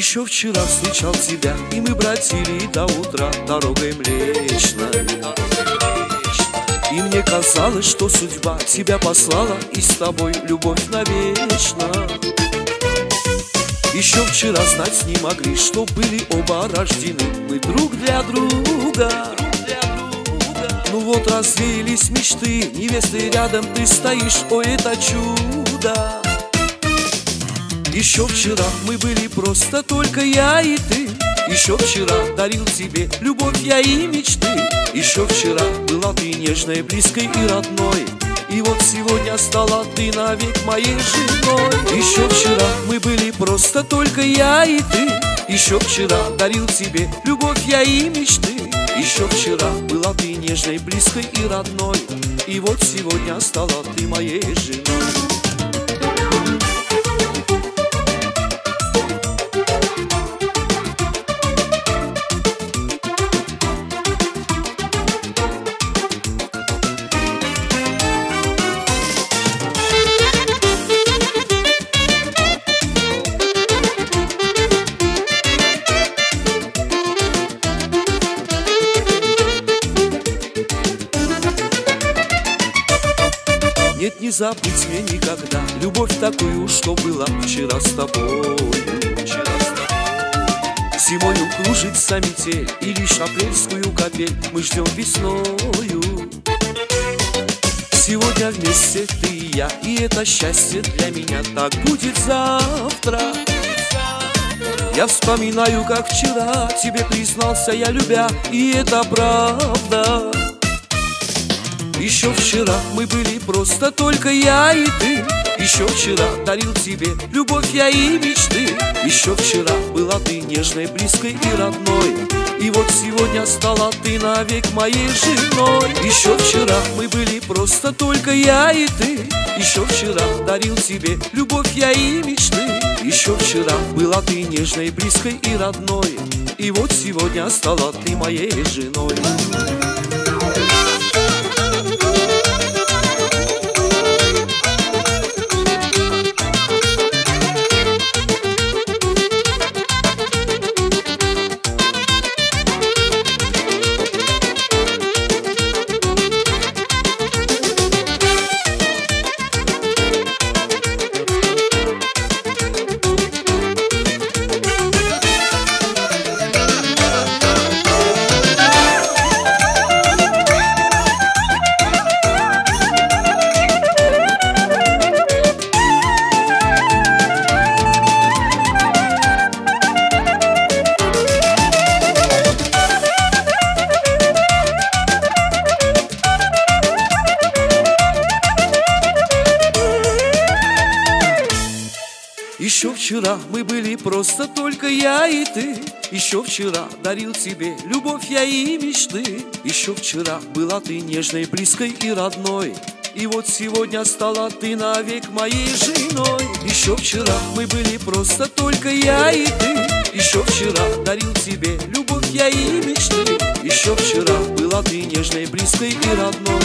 Еще вчера встречал тебя, и мы бродили до утра дорогой Млечной. И мне казалось, что судьба тебя послала, и с тобой любовь навечно. Еще вчера знать не могли, что были оба рождены мы друг для друга. Ну вот развеялись мечты, невесты рядом ты стоишь, ой, это чудо. Еще вчера мы были просто только я и ты. Еще вчера дарил тебе любовь я и мечты. Еще вчера была ты нежной, близкой и родной. И вот сегодня стала ты навек моей женой. Еще вчера мы были просто только я и ты. Еще вчера дарил тебе любовь я и мечты. Еще вчера была ты нежной, близкой и родной. И вот сегодня стала ты моей женой. Нет, не забыть мне никогда любовь такую, что была вчера с тобой. Зимою кружится метель, и лишь апрельскую капель мы ждем весною. Сегодня вместе ты и я, и это счастье для меня. Так будет завтра. Я вспоминаю, как вчера тебе признался я, любя, и это правда. Еще вчера мы были просто только я и ты. Еще вчера дарил тебе любовь я и мечты. Еще вчера была ты нежной, близкой и родной. И вот сегодня стала ты навек моей женой. Еще вчера мы были просто только я и ты. Еще вчера дарил тебе любовь я и мечты. Еще вчера была ты нежной, близкой и родной. И вот сегодня стала ты моей женой. Еще вчера мы были просто только я и ты. Еще вчера дарил тебе любовь я и мечты. Еще вчера была ты нежной, близкой и родной. И вот сегодня стала ты навек моей женой. Еще вчера мы были просто только я и ты. Еще вчера дарил тебе любовь я и мечты. Еще вчера была ты нежной, близкой и родной.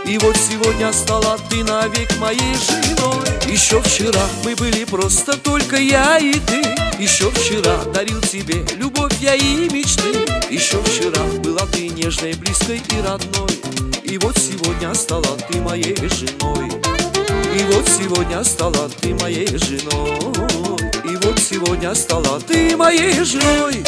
И вот сегодня стала ты навек моей женой. Еще вчера мы были просто только я и ты. Еще вчера дарил тебе любовь я и мечты. Еще вчера была ты нежной, близкой и родной. И вот сегодня стала ты моей женой. И вот сегодня стала ты моей женой. И вот сегодня стала ты моей женой.